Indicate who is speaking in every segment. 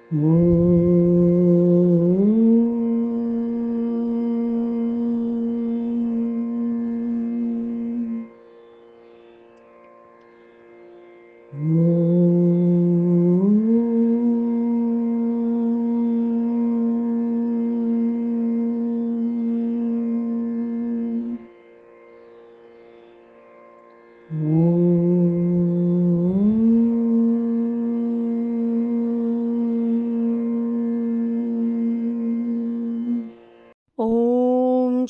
Speaker 1: ॐ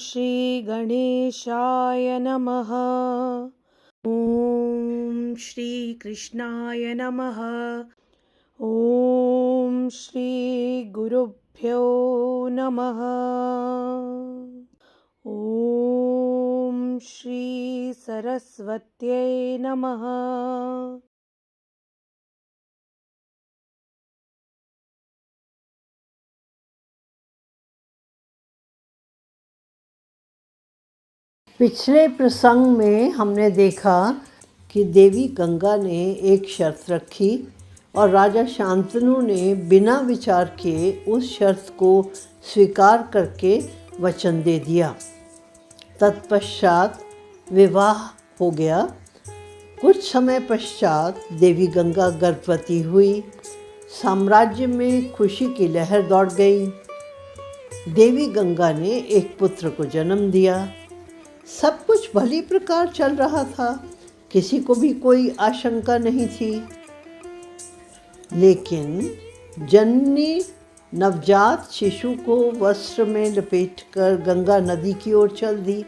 Speaker 1: श्री गणेशाय नमः। ॐ श्री कृष्णाय नमः। ॐ श्री गुरुभ्यो नमः। ॐ श्री सरस्वत्यै नमः।
Speaker 2: पिछले प्रसंग में हमने देखा कि देवी गंगा ने एक शर्त रखी और राजा शांतनु ने बिना विचार किए उस शर्त को स्वीकार करके वचन दे दिया। तत्पश्चात विवाह हो गया। कुछ समय पश्चात देवी गंगा गर्भवती हुई। साम्राज्य में खुशी की लहर दौड़ गई। देवी गंगा ने एक पुत्र को जन्म दिया। सब कुछ भली प्रकार चल रहा था, किसी को भी कोई आशंका नहीं थी। लेकिन जननी नवजात शिशु को वस्त्र में लपेटकर गंगा नदी की ओर चल दी।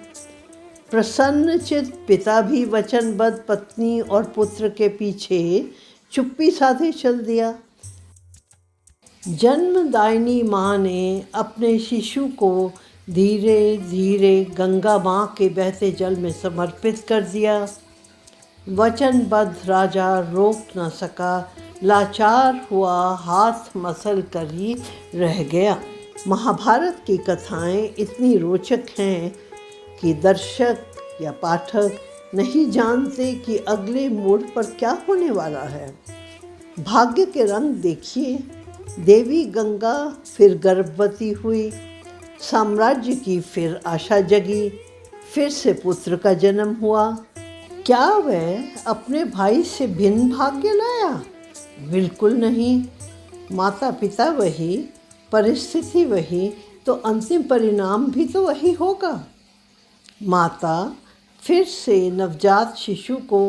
Speaker 2: प्रसन्नचित्त पिता भी वचनबद्ध पत्नी और पुत्र के पीछे चुप्पी साधे चल दिया। जन्मदायिनी माँ ने अपने शिशु को धीरे धीरे गंगा माँ के बहते जल में समर्पित कर दिया। वचनबद्ध राजा रोक न सका, लाचार हुआ, हाथ मसल कर ही रह गया। महाभारत की कथाएं इतनी रोचक हैं कि दर्शक या पाठक नहीं जानते कि अगले मोड़ पर क्या होने वाला है। भाग्य के रंग देखिए। देवी गंगा फिर गर्भवती हुई। साम्राज्य की फिर आशा जगी। फिर से पुत्र का जन्म हुआ। क्या वह अपने भाई से भिन्न भाग्य लाया? बिल्कुल नहीं। माता पिता वही, परिस्थिति वही, तो अंतिम परिणाम भी तो वही होगा। माता फिर से नवजात शिशु को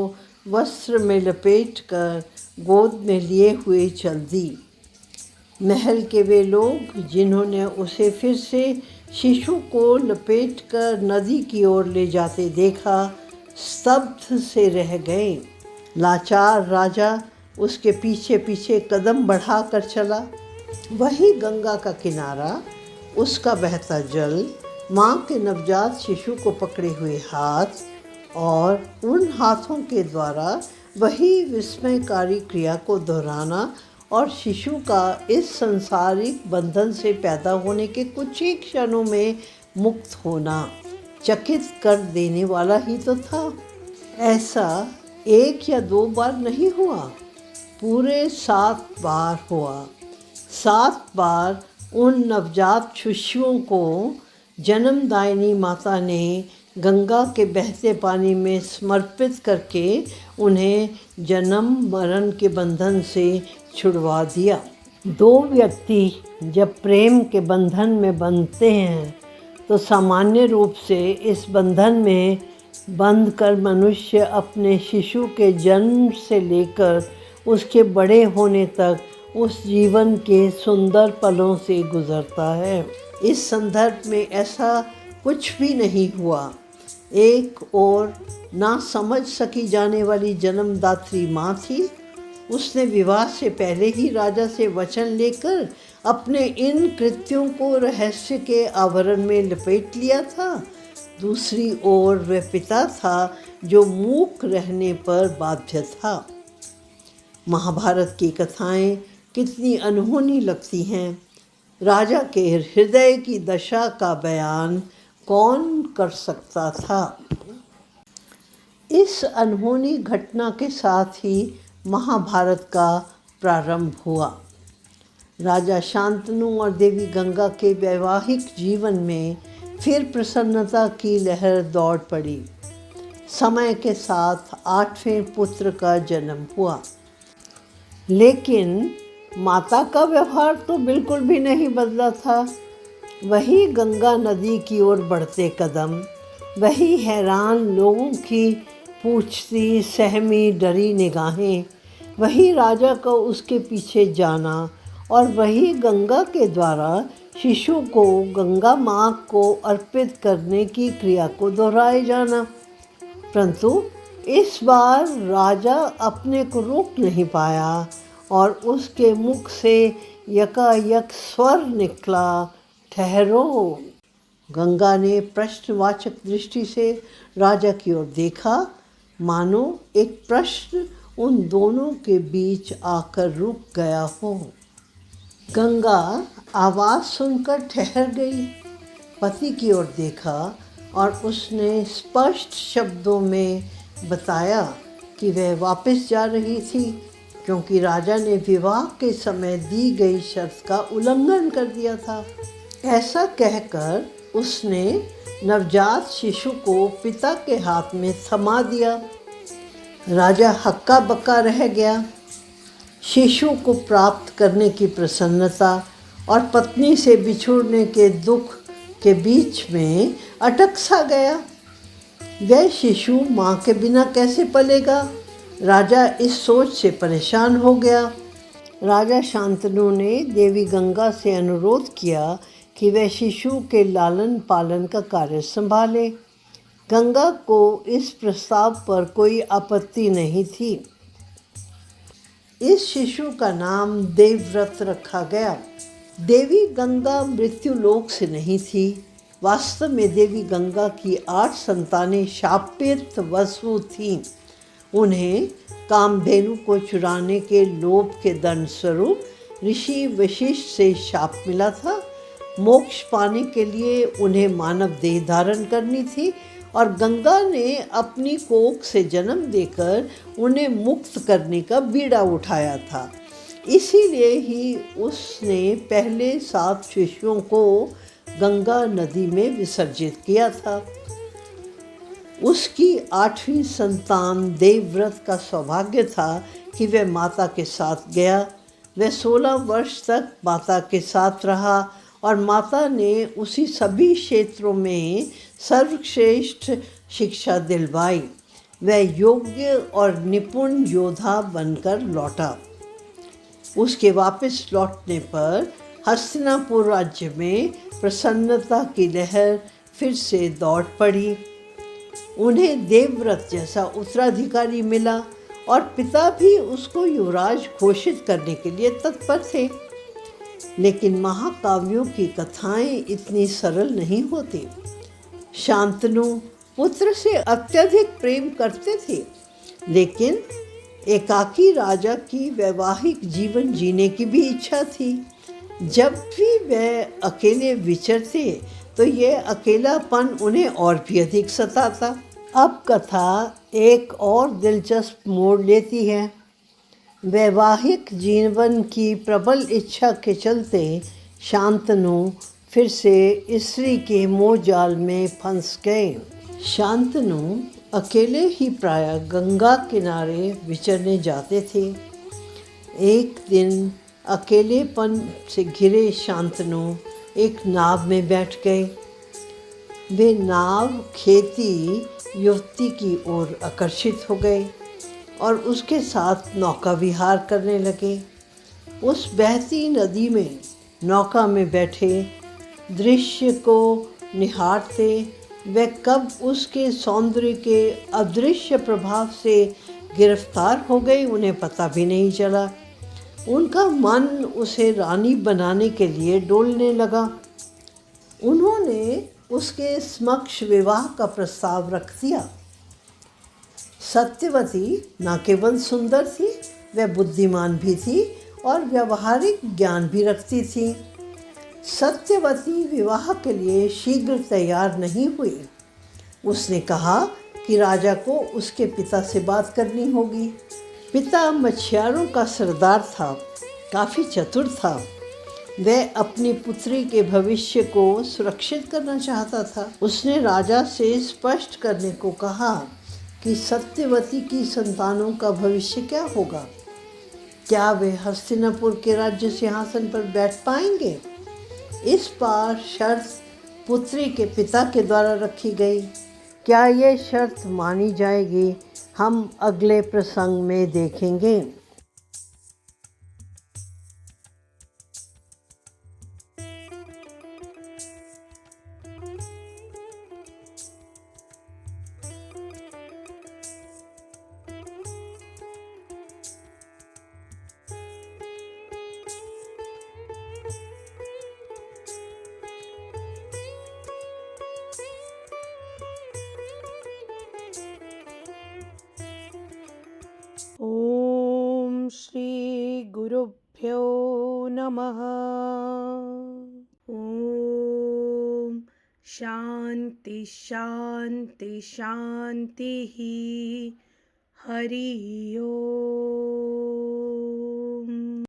Speaker 2: वस्त्र में लपेटकर गोद में लिए हुए चल दी। महल के वे लोग जिन्होंने उसे फिर से शिशु को लपेटकर नदी की ओर ले जाते देखा, स्तब्ध से रह गए। लाचार राजा उसके पीछे पीछे कदम बढ़ाकर चला। वही गंगा का किनारा, उसका बहता जल, माँ के नवजात शिशु को पकड़े हुए हाथ और उन हाथों के द्वारा वही विस्मयकारी क्रिया को दोहराना और शिशु का इस संसारिक बंधन से पैदा होने के कुछ ही क्षणों में मुक्त होना चकित कर देने वाला ही तो था। ऐसा एक या दो बार नहीं हुआ, पूरे 7 बार हुआ। 7 बार उन नवजात शिशुओं को जन्मदायिनी माता ने गंगा के बहते पानी में समर्पित करके उन्हें जन्म मरण के बंधन से छुड़वा दिया। 2 व्यक्ति जब प्रेम के बंधन में बंधते हैं तो सामान्य रूप से इस बंधन में बंध कर मनुष्य अपने शिशु के जन्म से लेकर उसके बड़े होने तक उस जीवन के सुंदर पलों से गुजरता है। इस संदर्भ में ऐसा कुछ भी नहीं हुआ। एक और ना समझ सकी जाने वाली जन्मदात्री माँ थी। उसने विवाह से पहले ही राजा से वचन लेकर अपने इन कृत्यों को रहस्य के आवरण में लपेट लिया था। दूसरी ओर वह पिता था जो मूक रहने पर बाध्य था। महाभारत की कथाएं कितनी अनहोनी लगती हैं। राजा के हृदय की दशा का बयान कौन कर सकता था? इस अनहोनी घटना के साथ ही महाभारत का प्रारंभ हुआ। राजा शांतनु और देवी गंगा के वैवाहिक जीवन में फिर प्रसन्नता की लहर दौड़ पड़ी। समय के साथ 8वें पुत्र का जन्म हुआ, लेकिन माता का व्यवहार तो बिल्कुल भी नहीं बदला था। वही गंगा नदी की ओर बढ़ते कदम, वही हैरान लोगों की पूछती सहमी डरी निगाहें, वही राजा को उसके पीछे जाना और वही गंगा के द्वारा शिशु को गंगा माँ को अर्पित करने की क्रिया को दोहराए जाना। परंतु इस बार राजा अपने को रोक नहीं पाया और उसके मुख से यकायक स्वर निकला, ठहरो। गंगा ने प्रश्नवाचक दृष्टि से राजा की ओर देखा, मानो एक प्रश्न उन दोनों के बीच आकर रुक गया हो। गंगा आवाज़ सुनकर ठहर गई, पति की ओर देखा और उसने स्पष्ट शब्दों में बताया कि वह वापस जा रही थी, क्योंकि राजा ने विवाह के समय दी गई शर्त का उल्लंघन कर दिया था। ऐसा कहकर उसने नवजात शिशु को पिता के हाथ में थमा दिया। राजा हक्का बक्का रह गया। शिशु को प्राप्त करने की प्रसन्नता और पत्नी से बिछुड़ने के दुख के बीच में अटक सा गया। वह शिशु माँ के बिना कैसे पलेगा? राजा इस सोच से परेशान हो गया। राजा शांतनु ने देवी गंगा से अनुरोध किया कि वह शिशु के लालन पालन का कार्य संभाले। गंगा को इस प्रस्ताव पर कोई आपत्ति नहीं थी। इस शिशु का नाम देवव्रत रखा गया। देवी गंगा मृत्युलोक से नहीं थी। वास्तव में देवी गंगा की 8 संतानें शापित वसु थीं। उन्हें कामधेनु को चुराने के लोभ के दंड स्वरूप ऋषि वशिष्ठ से शाप मिला था। मोक्ष पाने के लिए उन्हें मानव देह धारण करनी थी और गंगा ने अपनी कोख से जन्म देकर उन्हें मुक्त करने का बीड़ा उठाया था। इसीलिए ही उसने पहले 7 शिशुओं को गंगा नदी में विसर्जित किया था। उसकी 8वीं संतान देवव्रत का सौभाग्य था कि वह माता के साथ गया। वह 16 वर्ष तक माता के साथ रहा और माता ने उसी सभी क्षेत्रों में सर्वश्रेष्ठ शिक्षा दिलवाई। वह योग्य और निपुण योद्धा बनकर लौटा। उसके वापस लौटने पर हस्तिनापुर राज्य में प्रसन्नता की लहर फिर से दौड़ पड़ी। उन्हें देवव्रत जैसा उत्तराधिकारी मिला और पिता भी उसको युवराज घोषित करने के लिए तत्पर थे। लेकिन महाकाव्यों की कथाएं इतनी सरल नहीं होती। शांतनु पुत्र से अत्यधिक प्रेम करते थे, लेकिन एकाकी राजा की वैवाहिक जीवन जीने की भी इच्छा थी। जब भी वह अकेले विचरते तो यह अकेलापन उन्हें और भी अधिक सताता। अब कथा एक और दिलचस्प मोड़ लेती है। वैवाहिक जीवन की प्रबल इच्छा के चलते शांतनु फिर से स्त्री के मोह जाल में फंस गए। शांतनु अकेले ही प्रायः गंगा किनारे विचरने जाते थे। एक दिन अकेलेपन से घिरे शांतनु एक नाव में बैठ गए। वे नाव खेती युवती की ओर आकर्षित हो गए और उसके साथ नौका विहार करने लगे। उस बहती नदी में नौका में बैठे दृश्य को निहारते वे कब उसके सौंदर्य के अदृश्य प्रभाव से गिरफ्तार हो गए उन्हें पता भी नहीं चला। उनका मन उसे रानी बनाने के लिए डोलने लगा। उन्होंने उसके समक्ष विवाह का प्रस्ताव रख दिया। सत्यवती न केवल सुंदर थी, वह बुद्धिमान भी थी और व्यावहारिक ज्ञान भी रखती थी। सत्यवती विवाह के लिए शीघ्र तैयार नहीं हुई। उसने कहा कि राजा को उसके पिता से बात करनी होगी। पिता मछुआरों का सरदार था, काफ़ी चतुर था। वह अपनी पुत्री के भविष्य को सुरक्षित करना चाहता था। उसने राजा से स्पष्ट करने को कहा कि सत्यवती की संतानों का भविष्य क्या होगा। क्या वे हस्तिनापुर के राज्य सिंहासन पर बैठ पाएंगे? इस बार शर्त पुत्री के पिता के द्वारा रखी गई। क्या ये शर्त मानी जाएगी, हम अगले प्रसंग में देखेंगे।
Speaker 1: ॐ श्री गुरुभ्यो नमः। ॐ शान्ति शान्ति शान्तिः। हरि ओम्।